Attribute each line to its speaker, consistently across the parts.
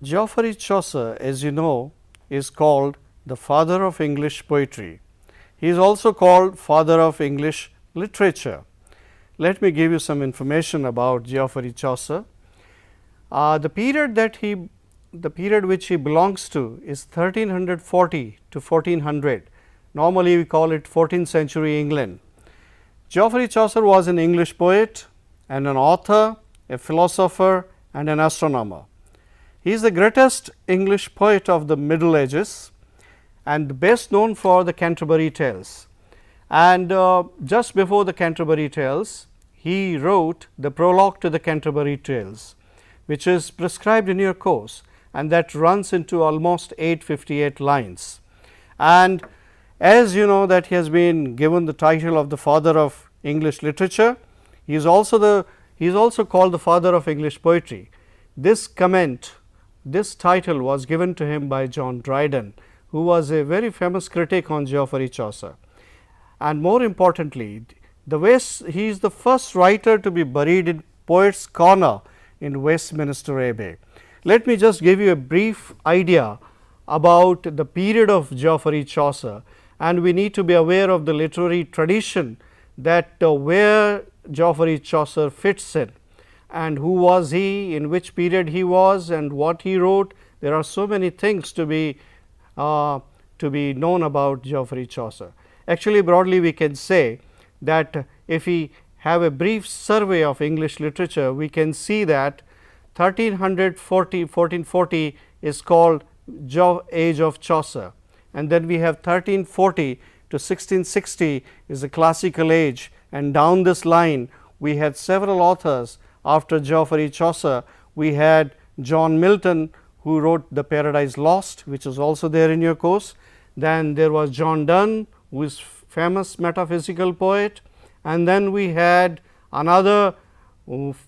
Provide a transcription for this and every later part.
Speaker 1: Geoffrey Chaucer, as you know, is called the father of English poetry. He is also called father of English literature. Let me give you some information about Geoffrey Chaucer. The period which he belongs to is 1340 to 1400. Normally, we call it 14th century England. Geoffrey Chaucer was an English poet and an author, a philosopher, and an astronomer. He is the greatest English poet of the Middle Ages and best known for the Canterbury Tales. And just before the Canterbury Tales, he wrote the Prologue to the Canterbury Tales, which is prescribed in your course, and that runs into almost 858 lines. And as you know that he has been given the title of the father of English literature, he is also called the father of English poetry. This title was given to him by John Dryden, who was a very famous critic on Geoffrey Chaucer. And more importantly, he is the first writer to be buried in Poets' Corner in Westminster Abbey. Let me just give you a brief idea about the period of Geoffrey Chaucer, and we need to be aware of the literary tradition that where Geoffrey Chaucer fits in, and who was he, in which period he was, and what he wrote. There are so many things to be known about Geoffrey Chaucer. Actually, broadly we can say that if we have a brief survey of English literature, we can see that 1440 is called age of Chaucer, and then we have 1340 to 1660 is the classical age, and down this line we had several authors. After Geoffrey Chaucer, we had John Milton, who wrote the Paradise Lost, which is also there in your course. Then there was John Donne, who is famous metaphysical poet, and then we had another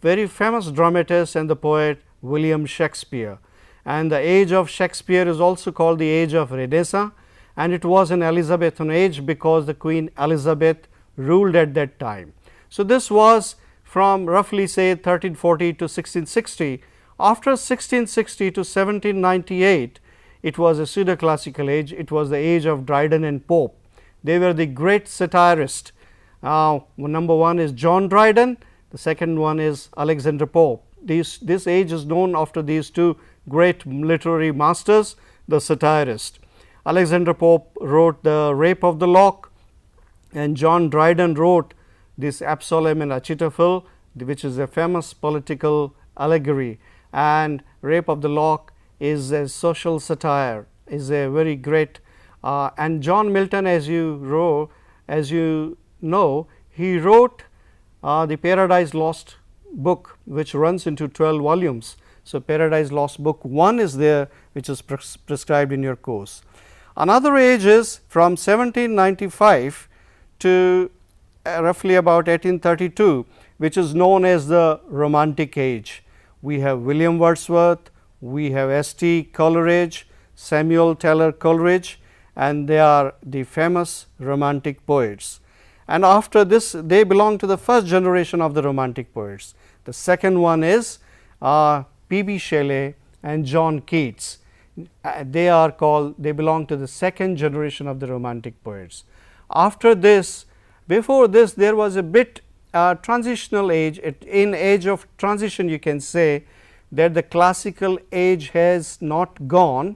Speaker 1: very famous dramatist and the poet William Shakespeare. And the age of Shakespeare is also called the age of Renaissance, and it was an Elizabethan age because the Queen Elizabeth ruled at that time. So, this was from roughly say 1340 to 1660. After 1660 to 1798, it was a pseudo classical age. It was the age of Dryden and Pope. They were the great satirists. Number one is John Dryden, the second one is Alexander Pope. This age is known after these two great literary masters, the satirists. Alexander Pope wrote the Rape of the Lock, and John Dryden wrote this Absalom and Achitophel, which is a famous political allegory, and Rape of the Lock is a social satire, is a very great and John Milton, as you know, he wrote the Paradise Lost book, which runs into 12 volumes. So, Paradise Lost book 1 is there, which is prescribed in your course. Another age is from 1795 to roughly about 1832, which is known as the Romantic age. We have William Wordsworth, we have S.T. Coleridge, Samuel Taylor Coleridge, and they are the famous Romantic poets. And after this, they belong to the first generation of the Romantic poets. The second one is P.B. Shelley and John Keats. They belong to the second generation of the Romantic poets. After this, before this, there was a bit transitional age. In age of transition, you can say that the classical age has not gone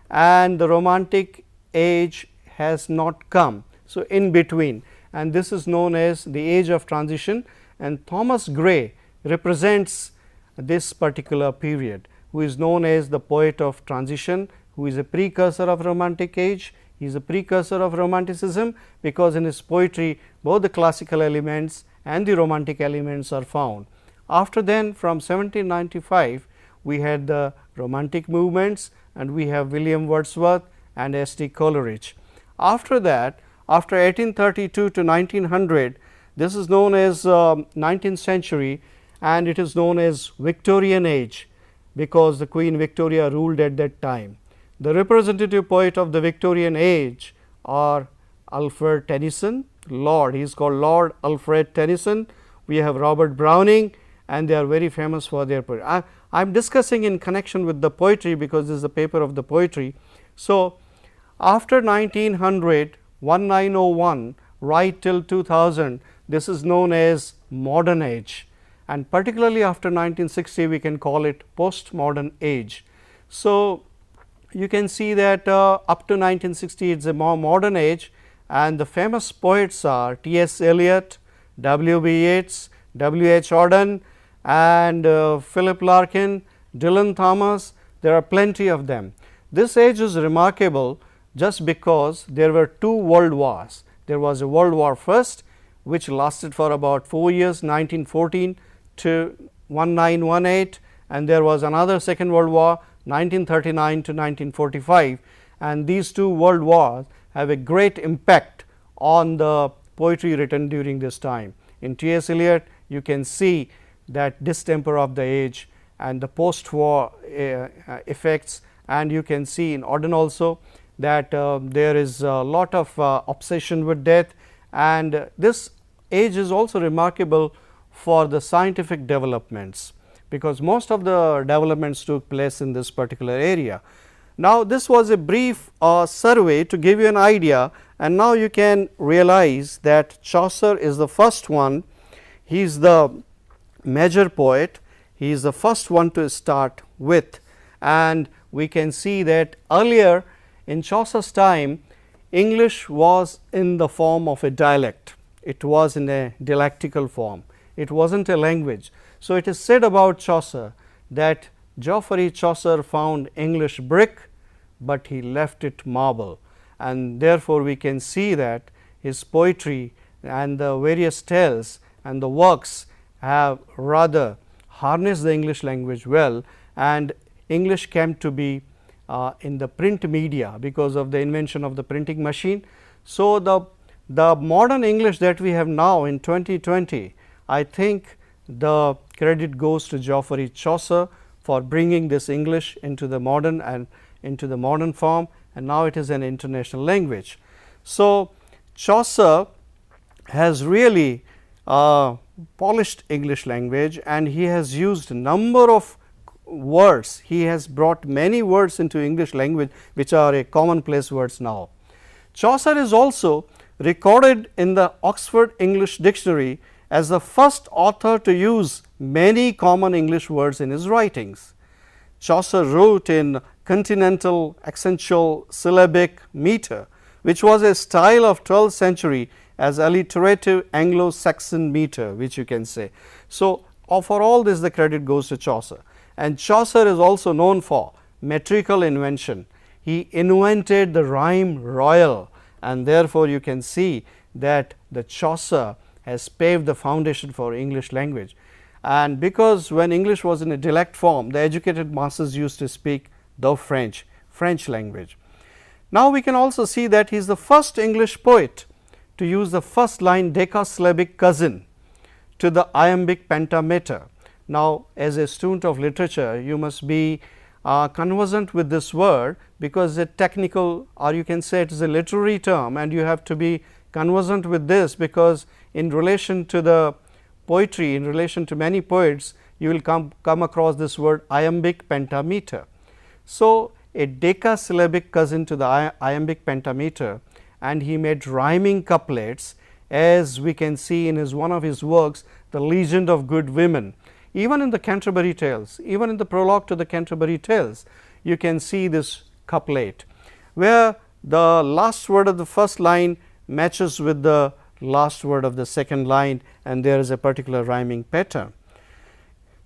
Speaker 1: and the Romantic age has not come. So, in between, and this is known as the age of transition, and Thomas Gray represents this particular period, who is known as the poet of transition, who is a precursor of Romantic age. He is a precursor of Romanticism, because in his poetry both the classical elements and the Romantic elements are found. After then, from 1795, we had the Romantic movements, and we have William Wordsworth and S.T. Coleridge. After that, after 1832 to 1900, this is known as 19th century, and it is known as Victorian age, because the Queen Victoria ruled at that time. The representative poet of the Victorian age are Alfred Tennyson, Lord, he is called Lord Alfred Tennyson. We have Robert Browning, and they are very famous for their poetry. I am discussing in connection with the poetry, because this is the paper of the poetry. So, after 1900, 1901 right till 2000, this is known as modern age, and particularly after 1960 we can call it postmodern age. So, you can see that up to 1960 it is a more modern age, and the famous poets are T. S. Eliot, W. B. Yeats, W. H. Auden, and Philip Larkin, Dylan Thomas. There are plenty of them. This age is remarkable just because there were two world wars. There was a World War First, which lasted for about 4 years, 1914 to 1918, and there was another Second World War, 1939 to 1945, and these two world wars have a great impact on the poetry written during this time. In T. S. Eliot, you can see that distemper of the age and the post-war effects, and you can see in Auden also that there is a lot of obsession with death, and this age is also remarkable for the scientific developments, because most of the developments took place in this particular area. Now, this was a brief survey to give you an idea, and now you can realize that Chaucer is the first one. He is the major poet, he is the first one to start with, and we can see that earlier in Chaucer's time, English was in the form of a dialect. It was in a dialectical form. It was not a language. So, it is said about Chaucer that Geoffrey Chaucer found English brick, but he left it marble, and therefore, we can see that his poetry and the various tales and the works have rather harnessed the English language well, and English came to be in the print media because of the invention of the printing machine. So, the modern English that we have now in 2020, I think the credit goes to Geoffrey Chaucer for bringing this English into the modern and into the modern form, and now it is an international language. So, Chaucer has really polished English language, and he has used number of words. He has brought many words into English language which are a commonplace words now. Chaucer is also recorded in the Oxford English Dictionary as the first author to use many common English words in his writings. Chaucer wrote in continental accentual syllabic meter, which was a style of 12th century as alliterative Anglo-Saxon meter, which you can say. So, for all this the credit goes to Chaucer, and Chaucer is also known for metrical invention. He invented the rhyme royal, and therefore, you can see that the Chaucer has paved the foundation for English language. And because when English was in a dialect form, the educated masses used to speak the French language. Now, we can also see that he is the first English poet to use the first line decasyllabic cousin to the iambic pentameter. Now, as a student of literature, you must be conversant with this word, because a technical, or you can say it is a literary term, and you have to be conversant with this, because in relation to the poetry, in relation to many poets, you will come across this word iambic pentameter. So, a decasyllabic cousin to the iambic pentameter, and he made rhyming couplets, as we can see in one of his works, The Legend of Good Women. Even in the Canterbury Tales, even in the prologue to the Canterbury Tales, you can see this couplet, where the last word of the first line matches with the last word of the second line, and there is a particular rhyming pattern.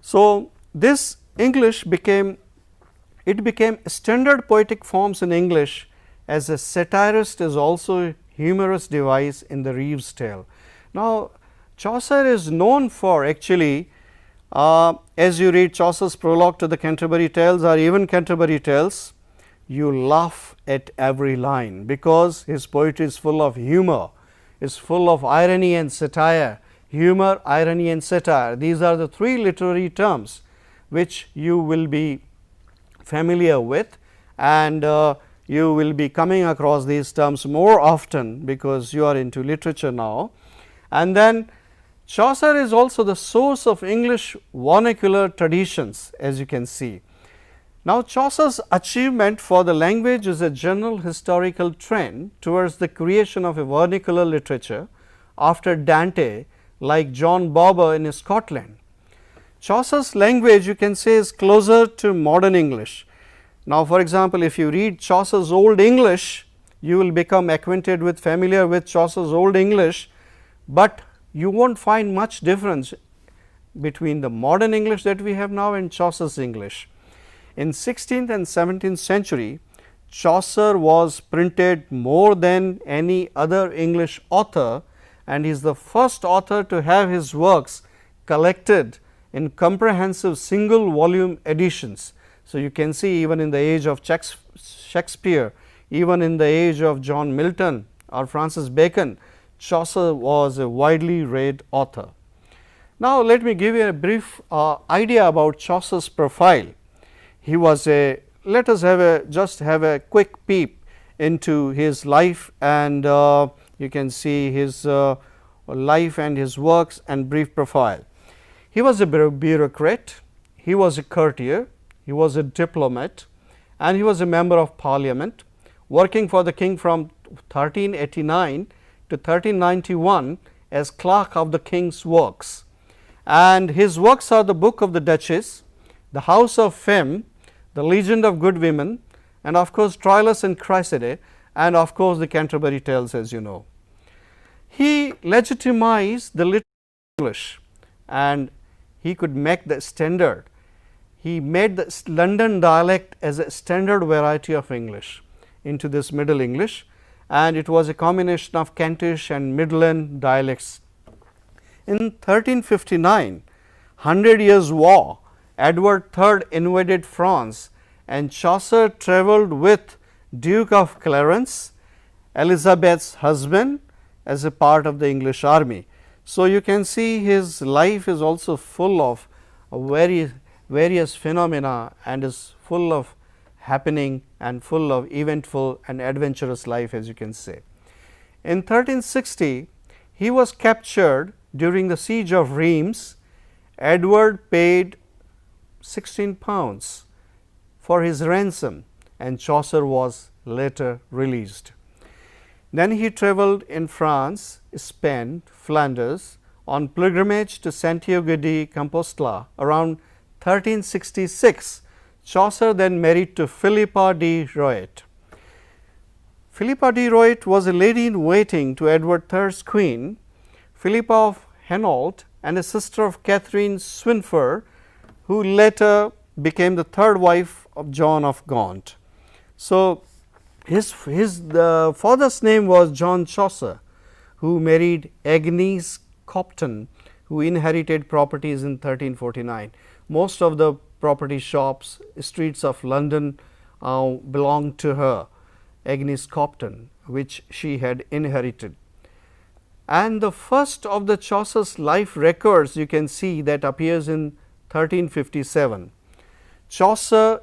Speaker 1: So, this English became standard poetic forms in English, as a satirist is also a humorous device in the Reeve's Tale. Now, Chaucer is known for actually, as you read Chaucer's prologue to the Canterbury Tales or even Canterbury Tales, you laugh at every line, because his poetry is full of humor, is full of irony and satire. Humor, irony and satire, these are the three literary terms which you will be familiar with, and you will be coming across these terms more often, because you are into literature now. And then Chaucer is also the source of English vernacular traditions, as you can see. Now, Chaucer's achievement for the language is a general historical trend towards the creation of a vernacular literature after Dante, like John Barber in Scotland. Chaucer's language, you can say, is closer to modern English. Now, for example, if you read Chaucer's Old English, you will become acquainted with, familiar with Chaucer's Old English, but you will not find much difference between the modern English that we have now and Chaucer's English. In 16th and 17th century, Chaucer was printed more than any other English author, and he is the first author to have his works collected in comprehensive single volume editions. So, you can see even in the age of Shakespeare, even in the age of John Milton or Francis Bacon, Chaucer was a widely read author. Now, let me give you a brief idea about Chaucer's profile. He was a, let us just have a quick peep into his life, and you can see his life and his works and brief profile. He was a bureaucrat, he was a courtier, he was a diplomat, and he was a member of parliament, working for the king from 1389 to 1391 as clerk of the king's works. And his works are the Book of the Duchess, the House of Fame, the Legend of Good Women, and of course, Troilus and Cressida, and of course, the Canterbury Tales, as you know. He legitimized the literature of English, and he could make the standard. He made the London dialect as a standard variety of English into this Middle English, and it was a combination of Kentish and Midland dialects. In 1359, 100 Years' War, Edward III invaded France, and Chaucer travelled with Duke of Clarence, Elizabeth's husband, as a part of the English army. So, you can see his life is also full of various phenomena and is full of happening and full of eventful and adventurous life, as you can say. In 1360, he was captured during the siege of Reims. Edward paid £16 for his ransom, and Chaucer was later released. Then he travelled in France, Spain, Flanders on pilgrimage to Santiago de Compostela around 1366. Chaucer then married to Philippa de Roet. Philippa de Roet was a lady in waiting to Edward III's queen, Philippa of Hainault, and a sister of Catherine Swynford, who later became the third wife of John of Gaunt. So, his father's name was John Chaucer, who married Agnes Copton, who inherited properties in 1349. Most of the property shops, streets of London belonged to her, Agnes Copton, which she had inherited. And the first of the Chaucer's life records, you can see, that appears in 1357. Chaucer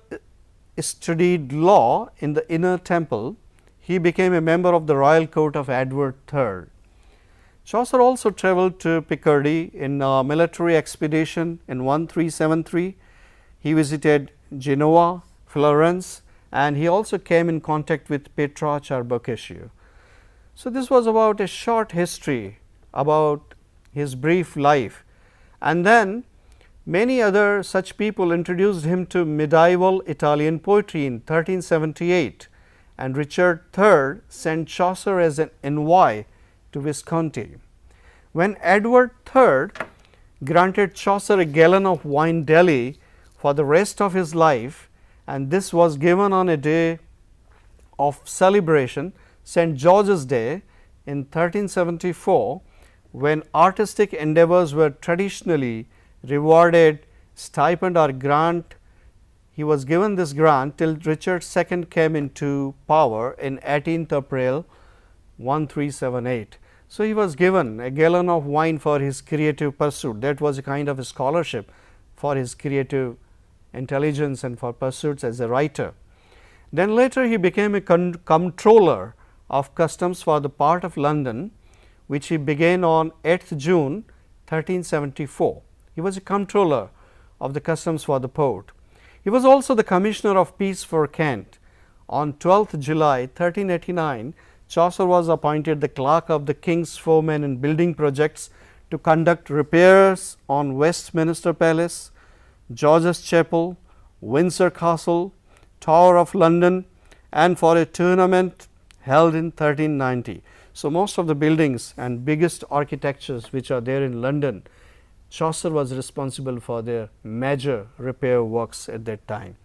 Speaker 1: studied law in the Inner Temple. He became a member of the royal court of Edward III. Chaucer also travelled to Picardy in a military expedition in 1373. He visited Genoa, Florence, and he also came in contact with Petrarch or Boccaccio. So, this was about a short history about his brief life, and then many other such people introduced him to medieval Italian poetry in 1378, and Richard III sent Chaucer as an envoy to Visconti. When Edward III granted Chaucer a gallon of wine daily for the rest of his life, and this was given on a day of celebration, St. George's Day in 1374, when artistic endeavors were traditionally rewarded, stipend or grant. He was given this grant till Richard II came into power in 18th April 1378. So, he was given a gallon of wine for his creative pursuit. That was a kind of a scholarship for his creative intelligence and for pursuits as a writer. Then later he became a comptroller of customs for the part of London, which he began on 8th June 1374. He was a comptroller of the customs for the port. He was also the commissioner of peace for Kent. On 12th July 1389, Chaucer was appointed the clerk of the king's foreman in building projects to conduct repairs on Westminster Palace, George's Chapel, Windsor Castle, Tower of London, and for a tournament held in 1390. So, most of the buildings and biggest architectures which are there in London, Chaucer was responsible for their major repair works at that time.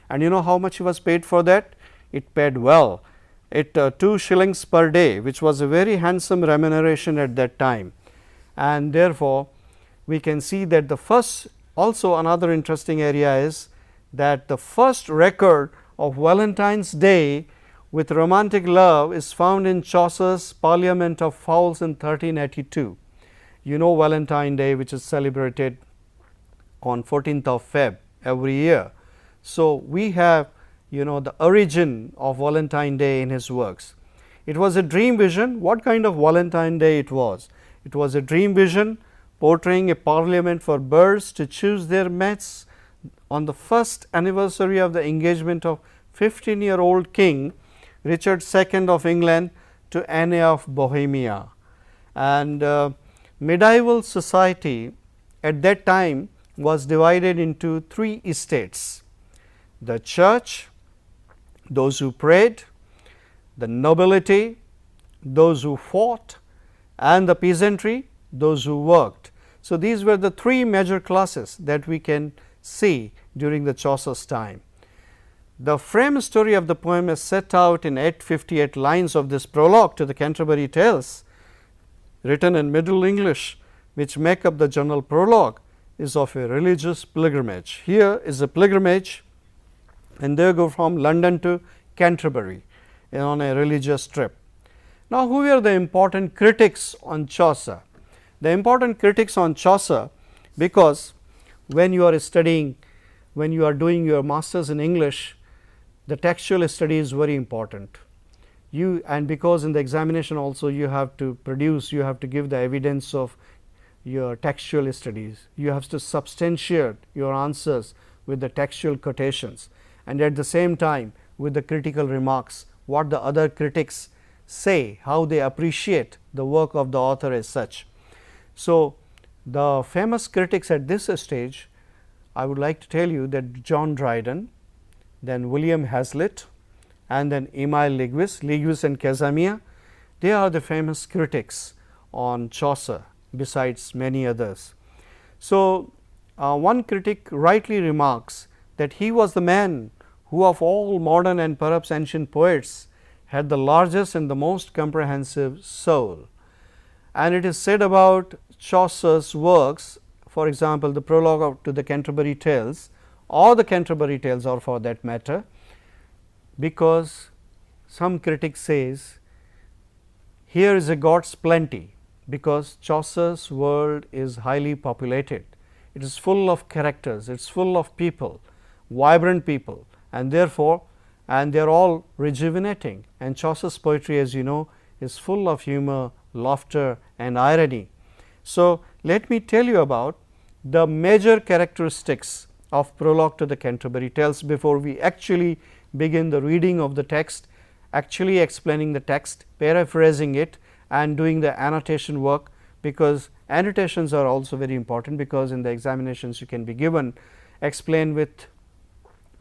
Speaker 1: And you know how much he was paid for that? It paid well. It 2 shillings per day, which was a very handsome remuneration at that time. And therefore, we can see that the first, also another interesting area is that the first record of Valentine's Day with romantic love is found in Chaucer's Parliament of Fowls in 1382. You know Valentine Day, which is celebrated on 14th of Feb every year. So, we have the origin of Valentine Day in his works. It was a dream vision. What kind of Valentine Day it was? It was a dream vision portraying a parliament for birds to choose their mates on the first anniversary of the engagement of 15-year-old King Richard II of England to Anne of Bohemia. And medieval society at that time was divided into 3 estates: the church, those who prayed, the nobility, those who fought, and the peasantry, those who worked. So, these were the 3 major classes that we can see during the Chaucer's time. The frame story of the poem is set out in 858 lines of this prologue to the Canterbury Tales, written in Middle English, which make up the general prologue, is of a religious pilgrimage. Here is a pilgrimage, and they go from London to Canterbury on a religious trip. Now, who were the important critics on Chaucer? The important critics on Chaucer, because when you are studying, when you are doing your masters in English, the textual study is very important. And because in the examination also you have to produce, you have to give the evidence of your textual studies. You have to substantiate your answers with the textual quotations, and at the same time with the critical remarks, what the other critics say, how they appreciate the work of the author as such. So, the famous critics at this stage, I would like to tell you that John Dryden, then William Hazlitt, and then Emile Leguis and Casamia, they are the famous critics on Chaucer besides many others. So, one critic rightly remarks that he was the man who of all modern and perhaps ancient poets had the largest and the most comprehensive soul. And it is said about Chaucer's works, for example, the prologue to the Canterbury Tales, or the Canterbury Tales, or for that matter, because some critic says here is a God's plenty, because Chaucer's world is highly populated, it is full of characters, it is full of people, vibrant people, and therefore, and they are all rejuvenating, and Chaucer's poetry, as you know, is full of humor, laughter, and irony. So, let me tell you about the major characteristics of Prologue to the Canterbury Tales before we actually begin the reading of the text, actually explaining the text, paraphrasing it, and doing the annotation work, because annotations are also very important, because in the examinations you can be given explain with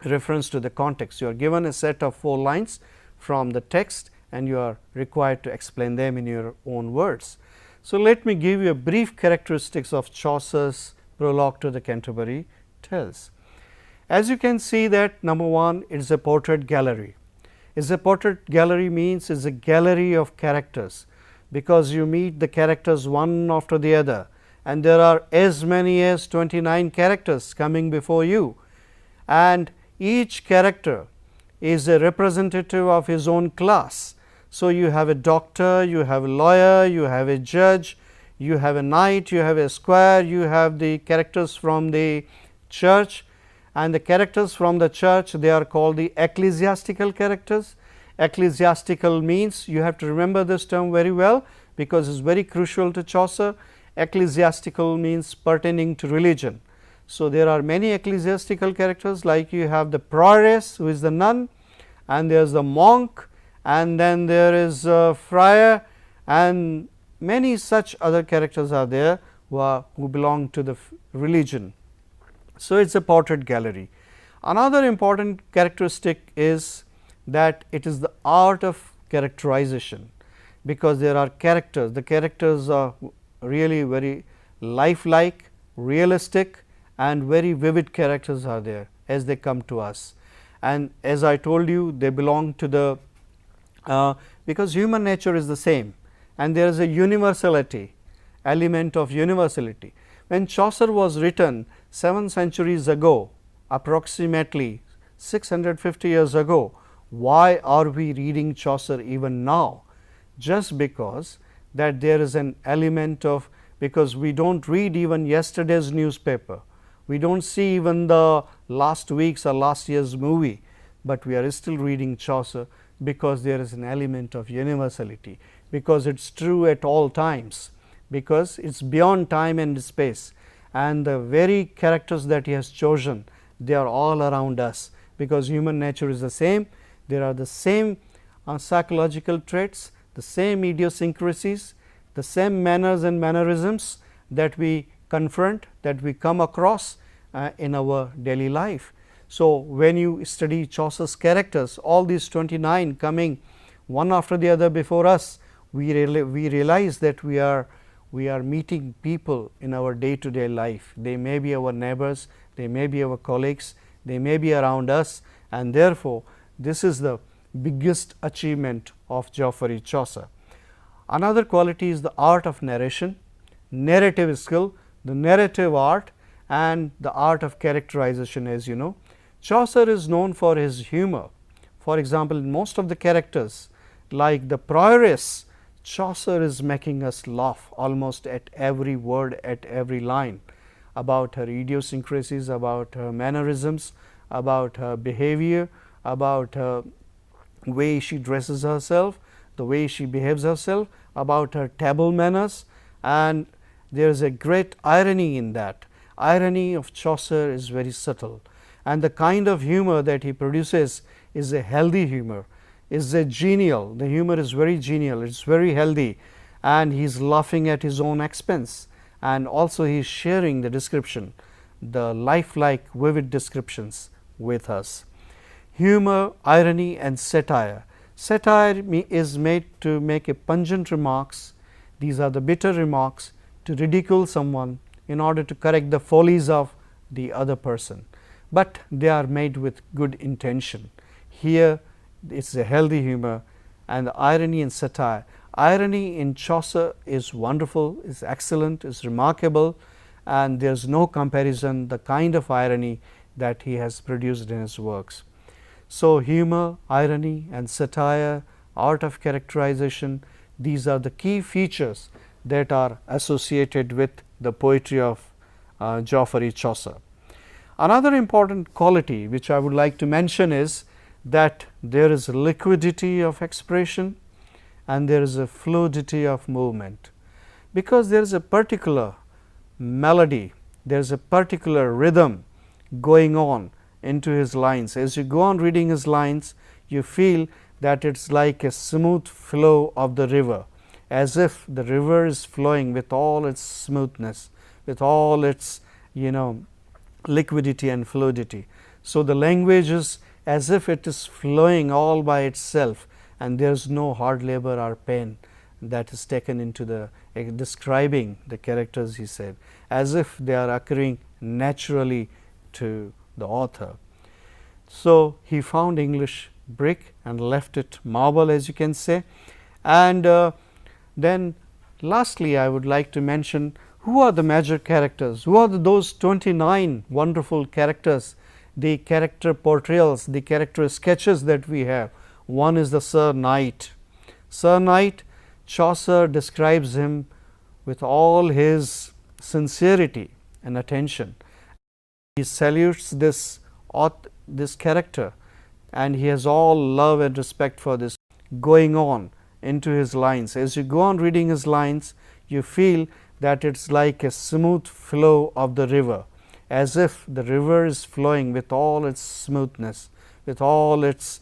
Speaker 1: reference to the context. You are given a set of 4 lines from the text, and you are required to explain them in your own words. So, let me give you a brief characteristics of Chaucer's Prologue to the Canterbury Tales. As you can see that, number 1, it is a portrait gallery. Is a portrait gallery means is a gallery of characters, because you meet the characters one after the other, and there are as many as 29 characters coming before you, and each character is a representative of his own class. So, you have a doctor, you have a lawyer, you have a judge, you have a knight, you have a squire, you have the characters from the church, and the characters from the church, they are called the ecclesiastical characters. Ecclesiastical means, you have to remember this term very well, because it is very crucial to Chaucer. Ecclesiastical means pertaining to religion. So, there are many ecclesiastical characters, like you have the prioress, who is the nun, and there is the monk, and then there is a friar, and many such other characters are there who belong to the religion. So, it is a portrait gallery. Another important characteristic is that it is the art of characterization, because there are characters. The characters are really very lifelike, realistic, and very vivid characters are there as they come to us. And as I told you, they belong to the because human nature is the same, and there is a universality, element of universality. When Chaucer was written 7 centuries ago, approximately 650 years ago, why are we reading Chaucer even now? Just because that there is an element of, because we do not read even yesterday's newspaper, we do not see even the last week's or last year's movie, but we are still reading Chaucer, because there is an element of universality, because it is true at all times, because it is beyond time and space, and the very characters that he has chosen, they are all around us, because human nature is the same. There are the same psychological traits, the same idiosyncrasies, the same manners and mannerisms that we confront, that we come across in our daily life. So, when you study Chaucer's characters, all these 29 coming one after the other before us, we realize that we are meeting people in our day to day life. They may be our neighbors, they may be our colleagues, they may be around us, and therefore, this is the biggest achievement of Geoffrey Chaucer. Another quality is the art of narration, narrative skill, the narrative art, and the art of characterization. As you know, Chaucer is known for his humor. For example, in most of the characters, like the prioress, Chaucer is making us laugh almost at every word, at every line, about her idiosyncrasies, about her mannerisms, about her behavior, about her way she dresses herself, the way she behaves herself, about her table manners, and there is a great irony in that. Irony of Chaucer is very subtle, and the kind of humor that he produces is a healthy humor, is a genial. The humor is very genial, it is very healthy, and he is laughing at his own expense, and also he is sharing the description, the lifelike vivid descriptions with us. Humor, irony, and satire. Satire is made to make a pungent remarks. These are the bitter remarks to ridicule someone in order to correct the follies of the other person, but they are made with good intention. Here it is a healthy humor, and the irony and satire. Irony in Chaucer is wonderful, is excellent, is remarkable, and there is no comparison the kind of irony that he has produced in his works. So, humor, irony, and satire, art of characterization, these are the key features that are associated with the poetry of Geoffrey Chaucer. Another important quality which I would like to mention is that there is liquidity of expression and there is a fluidity of movement, because there is a particular melody, there is a particular rhythm going on into his lines. As you go on reading his lines, you feel that it is like a smooth flow of the river, as if the river is flowing with all its smoothness, with all its liquidity and fluidity. So, the language is as if it is flowing all by itself, and there is no hard labor or pain that is taken into the describing the characters, he said, as if they are occurring naturally to the author. So, he found English brick and left it marble, as you can say. And then lastly, I would like to mention who are the major characters, who are those 29 wonderful characters, the character portrayals, the character sketches that we have. One is the Sir Knight. Sir Knight, Chaucer describes him with all his sincerity and attention. He salutes this character, and he has all love and respect for this going on into his lines. As you go on reading his lines, you feel that it is like a smooth flow of the river, as if the river is flowing with all its smoothness, with all its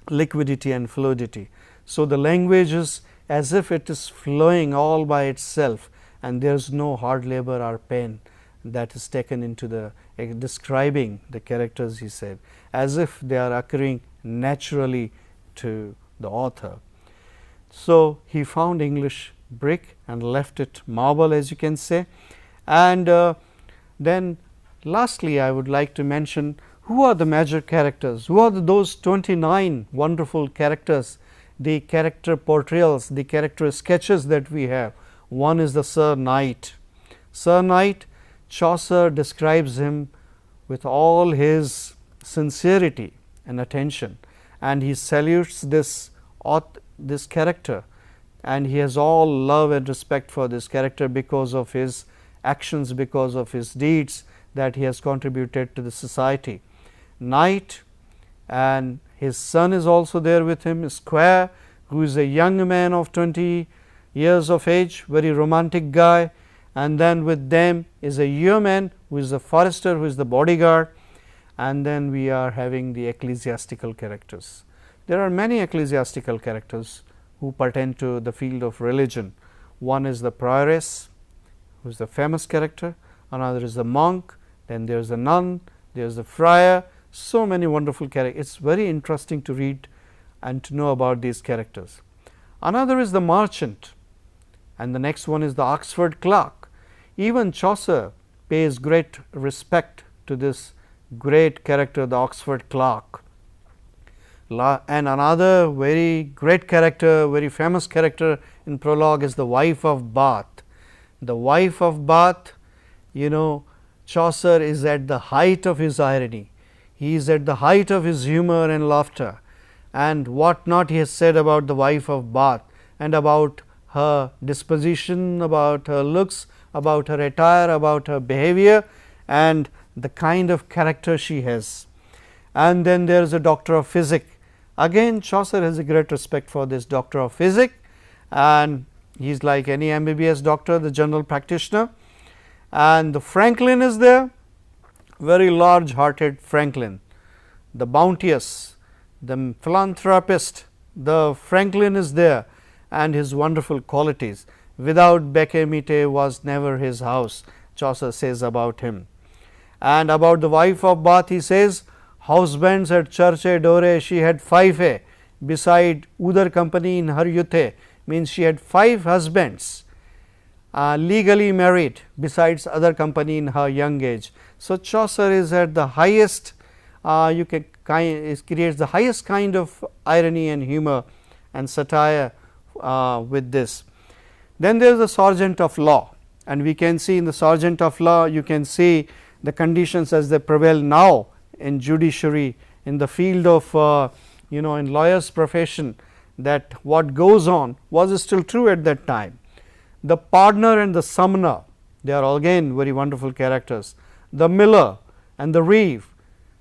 Speaker 1: liquidity and fluidity. So, the language is as if it is flowing all by itself, and there is no hard labor or pain that is taken into the describing the characters, he said, as if they are occurring naturally to the author. So, he found English brick and left it marble, as you can say. And then lastly, I would like to mention who are the major characters, who are those 29 wonderful characters, the character portrayals, the character sketches that we have. One is the Sir Knight. Sir Knight, Chaucer describes him with all his sincerity and attention, and he salutes this character, and he has all love and respect for this character because of his actions, because of his deeds that he has contributed to the society. Knight, and his son is also there with him, Squire, who is a young man of 20 years of age, very romantic guy, and then with them is a yeoman who is the forester, who is the bodyguard, and then we are having the ecclesiastical characters. There are many ecclesiastical characters who pertain to the field of religion. One is the prioress, who is the famous character, another is the monk, then there is a nun, there is a friar, so many wonderful characters. It is very interesting to read and to know about these characters. Another is the merchant, and the next one is the Oxford clerk. Even Chaucer pays great respect to this great character, the Oxford clerk. And another very great character, very famous character in Prologue is the wife of Bath. The wife of Bath, Chaucer is at the height of his irony. He is at the height of his humor and laughter, and what not he has said about the wife of Bath, and about her disposition, about her looks, about her attire, about her behavior, and the kind of character she has. And then there is a doctor of physic. Again, Chaucer has a great respect for this doctor of physic, and he is like any MBBS doctor, the general practitioner. And the Franklin is there, very large hearted Franklin, the bounteous, the philanthropist, the Franklin is there, and his wonderful qualities. Without Becamite was never his house, Chaucer says about him. And about the wife of Bath, he says, husbands at churche dore, she had 5 beside Udar company in her youth, means she had 5 husbands legally married besides other company in her young age. So, Chaucer is at the highest, creates the highest kind of irony and humor and satire with this. Then there is the sergeant of law, and we can see in the sergeant of law, you can see the conditions as they prevail now in judiciary, in the field of in lawyers profession, that what goes on was still true at that time. The pardoner and the summoner, they are again very wonderful characters. The miller and the reeve,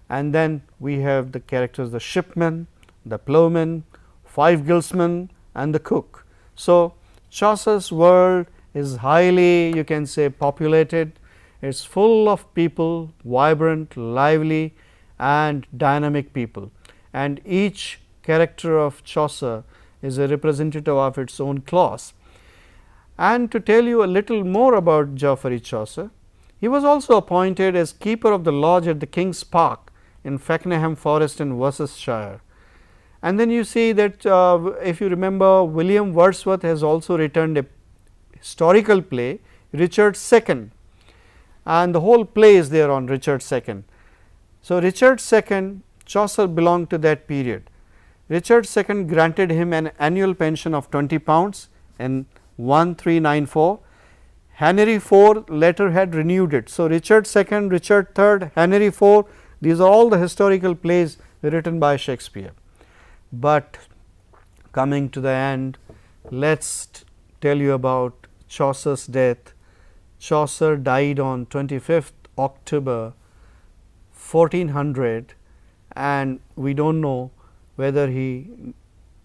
Speaker 1: and then we have the characters, the shipman, the ploughman, 5 guildsmen, and the cook. So, Chaucer's world is highly, you can say, populated. It is full of people, vibrant, lively, and dynamic people, and each character of Chaucer is a representative of its own class. And to tell you a little more about Geoffrey Chaucer, he was also appointed as keeper of the lodge at the King's Park in Fakenham Forest in Worcestershire. And then you see that if you remember, William Wordsworth has also written a historical play, Richard II, and the whole play is there on Richard II. So, Richard II, Chaucer belonged to that period. Richard II granted him an annual pension of £20 in 1394. Henry IV later had renewed it. So, Richard II, Richard III, Henry IV, these are all the historical plays written by Shakespeare. But coming to the end, let us tell you about Chaucer's death. Chaucer died on 25th October 1400, and we do not know whether he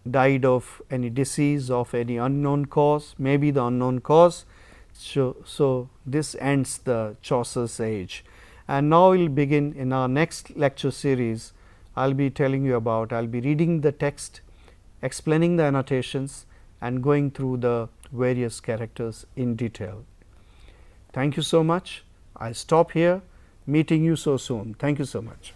Speaker 1: died of any disease, of any unknown cause, maybe the unknown cause, So this ends the Chaucer's age, and now we will begin in our next lecture series. I will be telling you about, I will be reading the text, explaining the annotations, and going through the various characters in detail. Thank you so much. I stop here, meeting you so soon. Thank you so much.